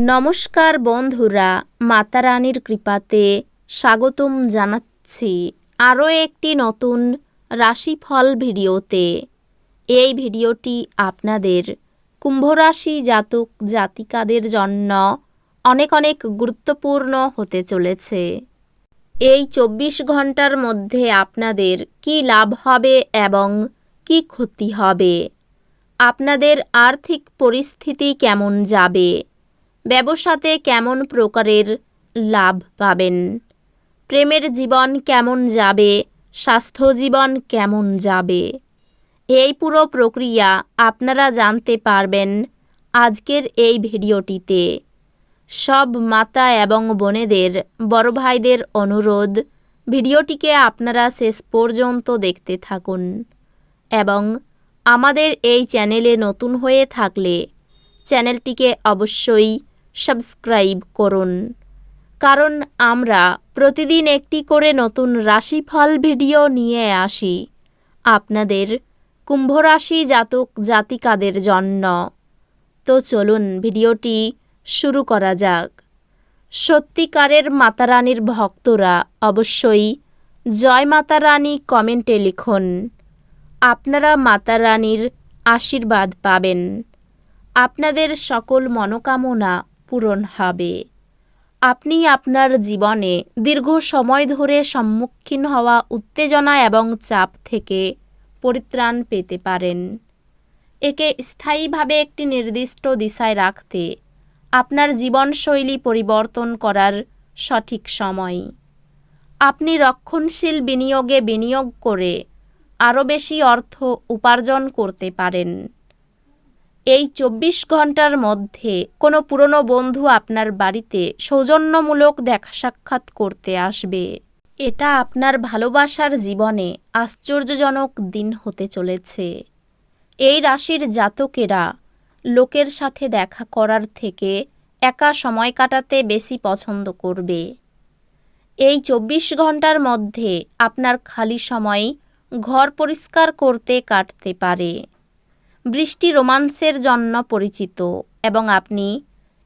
নমস্কার বন্ধুরা, মাতা রানীর কৃপাতে স্বাগতম জানাচ্ছি আরও একটি নতুন রাশিফল ভিডিওতে। এই ভিডিওটি আপনাদের কুম্ভ রাশি জাতক জাতিকাদের জন্য অনেক গুরুত্বপূর্ণ হতে চলেছে। এই 24 ঘন্টার মধ্যে আপনাদের কি লাভ হবে এবং কি ক্ষতি হবে, আপনাদের আর্থিক পরিস্থিতি কেমন যাবে, ব্যবসাতে কেমন প্রকারের লাভ পাবেন, প্রেমের জীবন কেমন যাবে, স্বাস্থ্য জীবন কেমন যাবে, এই পুরো প্রক্রিয়া আপনারা জানতে পারবেন আজকের এই ভিডিওটিতে। সব মাতা এবং বোনেদের, বড় ভাইদের অনুরোধ, ভিডিওটিকে আপনারা শেষ পর্যন্ত দেখতে থাকুন এবং আমাদের এই চ্যানেলে নতুন হয়ে থাকলে চ্যানেলটিকে অবশ্যই সাবস্ক্রাইব করুন, কারণ আমরা প্রতিদিন একটি করে নতুন রাশিফল ভিডিও নিয়ে আসি আপনাদের কুম্ভ রাশি জাতক জাতিকাদের জন্য। তো চলুন ভিডিওটি শুরু করা যাক। সত্যিকারের মাতারানীর ভক্তরা অবশ্যই জয় মাতা রানী কমেন্টে লিখুন। আপনারা মাতা রানীর আশীর্বাদ পাবেন, আপনাদের সকল মনোকামনা পূরণ হবে। আপনি আপনার জীবনে দীর্ঘ সময় ধরে সম্মুখীন হওয়া উত্তেজনা এবং চাপ থেকে পরিত্রাণ পেতে পারেন। একে স্থায়ীভাবে একটি নির্দিষ্ট দিশায় রাখতে আপনার জীবনশৈলী পরিবর্তন করার সঠিক সময়। আপনি রক্ষণশীল বিনিয়োগে বিনিয়োগ করে আরও বেশি অর্থ উপার্জন করতে পারেন। এই 24 ঘন্টার মধ্যে কোনো পুরনো বন্ধু আপনার বাড়িতে সৌজন্যমূলক দেখা সাক্ষাৎ করতে আসবে। এটা আপনার ভালোবাসার জীবনে আশ্চর্যজনক দিন হতে চলেছে। এই রাশির জাতকেরা লোকের সাথে দেখা করার থেকে একা সময় কাটাতে বেশি পছন্দ করবে। এই 24 ঘন্টার মধ্যে আপনার খালি সময় ঘর পরিষ্কার করতে কাটতে পারে। বৃষ্টি রোমান্সের জন্য পরিচিত এবং আপনি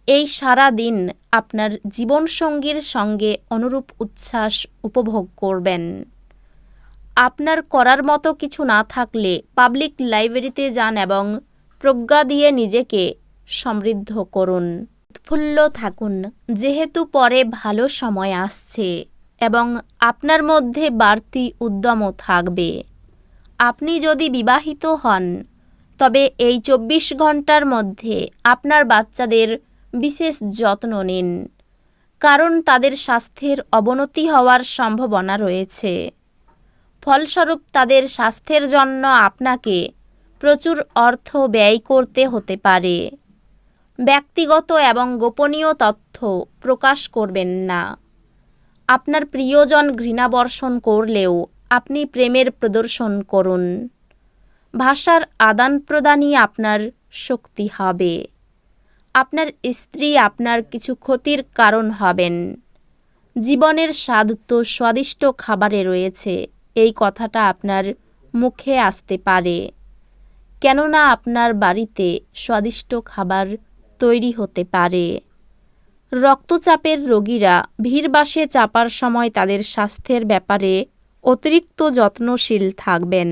এই সারা দিন আপনার জীবনসঙ্গীর সঙ্গে অনুরূপ উচ্ছ্বাস উপভোগ করবেন। আপনার করার মতো কিছু না থাকলে পাবলিক লাইব্রেরিতে যান এবং প্রজ্ঞা দিয়ে নিজেকে সমৃদ্ধ করুন। উৎফুল্ল থাকুন, যেহেতু পরে ভালো সময় আসছে এবং আপনার মধ্যে বাড়তি উদ্যমও থাকবে। আপনি যদি বিবাহিত হন তবে এই 24 ঘন্টার মধ্যে আপনার বাচ্চাদের বিশেষ যত্ন নিন, কারণ তাদের স্বাস্থ্যের অবনতি হওয়ার সম্ভাবনা রয়েছে। ফলস্বরূপ তাদের স্বাস্থ্যের জন্য আপনাকে প্রচুর অর্থ ব্যয় করতে হতে পারে। ব্যক্তিগত এবং গোপনীয় তথ্য প্রকাশ করবেন না। আপনার প্রিয়জন ঘৃণাবর্ষণ করলেও আপনি প্রেমের প্রদর্শন করুন। ভাষার আদান প্রদানই আপনার শক্তি হবে। আপনার স্ত্রী আপনার কিছু ক্ষতির কারণ হবেন। জীবনের স্বাদ তো স্বাদিষ্ট খাবারে রয়েছে, এই কথাটা আপনার মুখে আসতে পারে, কেননা আপনার বাড়িতে স্বাদিষ্ট খাবার তৈরি হতে পারে। রক্তচাপের রোগীরা ভিড়বাসে চাপার সময় তাদের স্বাস্থ্যের ব্যাপারে অতিরিক্ত যত্নশীল থাকবেন।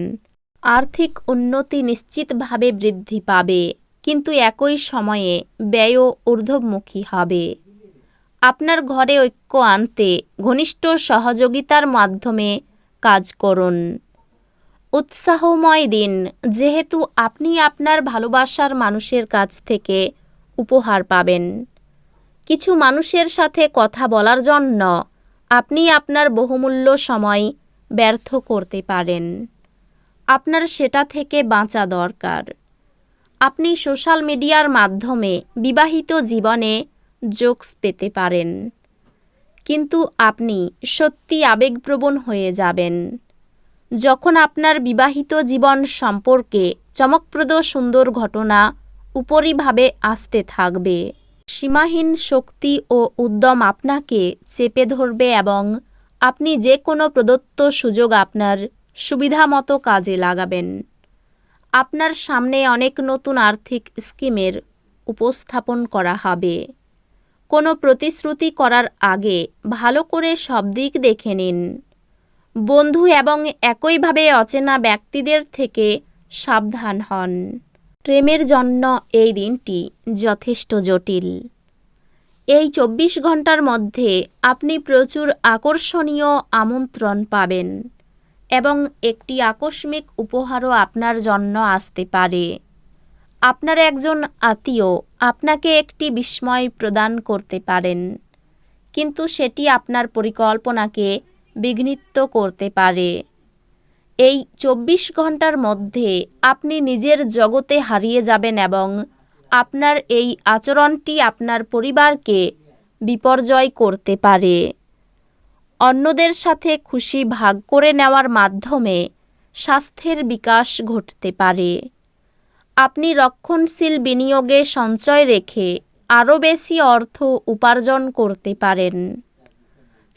আর্থিক উন্নতি নিশ্চিতভাবে বৃদ্ধি পাবে, কিন্তু একই সময়ে ব্যয়ও ঊর্ধ্বমুখী হবে। আপনার ঘরে ঐক্য আনতে ঘনিষ্ঠ সহযোগিতার মাধ্যমে কাজ করুন। উৎসাহময় দিন, যেহেতু আপনি আপনার ভালোবাসার মানুষের কাছ থেকে উপহার পাবেন। কিছু মানুষের সাথে কথা বলার জন্য আপনি আপনার বহুমূল্য সময় ব্যর্থ করতে পারেন। আপনার সেটা থেকে বাঁচা দরকার। আপনি সোশ্যাল মিডিয়ার মাধ্যমে বিবাহিত জীবনে জোকস পেতে পারেন, কিন্তু আপনি সত্যি আবেগপ্রবণ হয়ে যাবেন যখন আপনার বিবাহিত জীবন সম্পর্কে চমকপ্রদ সুন্দর ঘটনা উপরিভাবে আসতে থাকবে। সীমাহীন শক্তি ও উদ্যম আপনাকে চেপে ধরবে এবং আপনি যে কোনো প্রদত্ত সুযোগ আপনার সুবিধামতো কাজে লাগাবেন। আপনার সামনে অনেক নতুন আর্থিক স্কিমের উপস্থাপন করা হবে। কোনো প্রতিশ্রুতি করার আগে ভালো করে সব দিক দেখে নিন। বন্ধু এবং একইভাবে অচেনা ব্যক্তিদের থেকে সাবধান হন। প্রেমের জন্য এই দিনটি যথেষ্ট জটিল। এই 24 ঘন্টার মধ্যে আপনি প্রচুর আকর্ষণীয় আমন্ত্রণ পাবেন এবং একটি আকস্মিক উপহারও আপনার জন্য আসতে পারে। আপনার একজন আত্মীয় আপনাকে একটি বিস্ময় প্রদান করতে পারেন, কিন্তু সেটি আপনার পরিকল্পনাকে বিঘ্নিত করতে পারে। এই 24 ঘন্টার মধ্যে আপনি নিজের জগতে হারিয়ে যাবেন এবং আপনার এই আচরণটি আপনার পরিবারকে বিপর্যয় করতে পারে। অন্যদের সাথে খুশি ভাগ করে নেওয়ার মাধ্যমে স্বাস্থ্যের বিকাশ ঘটতে পারে। আপনি রক্ষণশীল বিনিয়োগে সঞ্চয় রেখে আরও বেশি অর্থ উপার্জন করতে পারেন।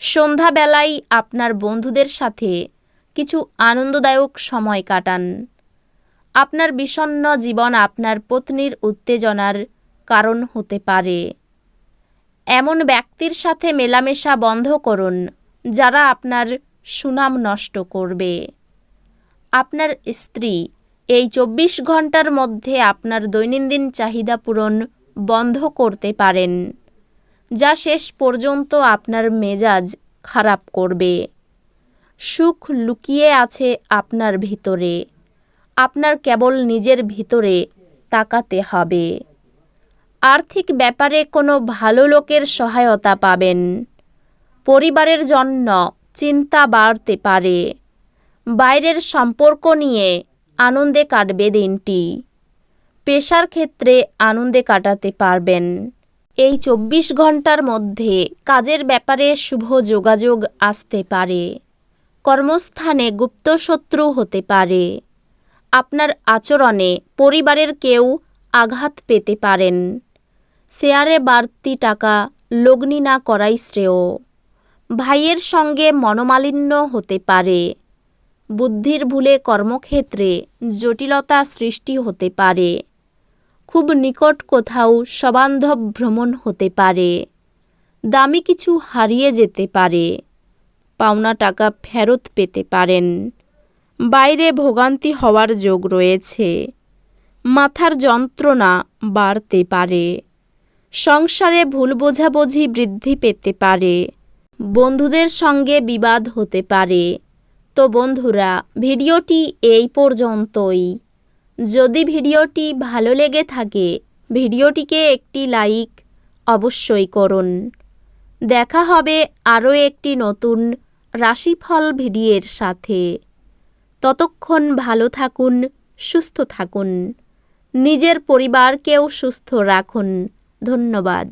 সন্ধ্যাবেলায় আপনার বন্ধুদের সাথে কিছু আনন্দদায়ক সময় কাটান। আপনার বিষণ্ণ জীবন আপনার পত্নীর উত্তেজনার কারণ হতে পারে। এমন ব্যক্তির সাথে মেলামেশা বন্ধ করুন যারা আপনার সুনাম নষ্ট করবে। আপনার স্ত্রী এই 24 ঘন্টার মধ্যে আপনার দৈনন্দিন চাহিদা পূরণ বন্ধ করতে পারেন, যা শেষ পর্যন্ত আপনার মেজাজ খারাপ করবে। সুখ লুকিয়ে আছে আপনার ভিতরে। আপনার কেবল নিজের ভিতরে তাকাতে হবে। আর্থিক ব্যাপারে কোনো ভালো লোকের সহায়তা পাবেন। পরিবারের জন্য চিন্তা বাড়তে পারে। বাইরের সম্পর্ক নিয়ে আনন্দে কাটবে দিনটি। পেশার ক্ষেত্রে আনন্দে কাটাতে পারবেন। এই 24 ঘন্টার মধ্যে কাজের ব্যাপারে শুভ যোগাযোগ আসতে পারে। কর্মস্থানে গুপ্তশত্রু হতে পারে। আপনার আচরণে পরিবারের কেউ আঘাত পেতে পারেন। শেয়ারে বাড়তি টাকা লগ্নি না করাই শ্রেয়। ভাইয়ের সঙ্গে মনোমালিন্য হতে পারে। বুদ্ধির ভুলে কর্মক্ষেত্রে জটিলতা সৃষ্টি হতে পারে। খুব নিকট কোথাও সবান্ধব ভ্রমণ হতে পারে। দামি কিছু হারিয়ে যেতে পারে। পাওনা টাকা ফেরত পেতে পারেন। বাইরে ভোগান্তি হওয়ার যোগ রয়েছে। মাথার যন্ত্রণা বাড়তে পারে। সংসারে ভুল বোঝাবুঝি বৃদ্ধি পেতে পারে। বন্ধুদের সঙ্গে বিবাদ হতে পারে। তো বন্ধুরা, ভিডিওটি এই পর্যন্তই। যদি ভিডিওটি ভালো লেগে থাকে ভিডিওটিকে একটি লাইক অবশ্যই করুন। দেখা হবে আরও একটি নতুন রাশিফল ভিডিওর সাথে। ততক্ষণ ভালো থাকুন, সুস্থ থাকুন, নিজের পরিবারকেও সুস্থ রাখুন। ধন্যবাদ।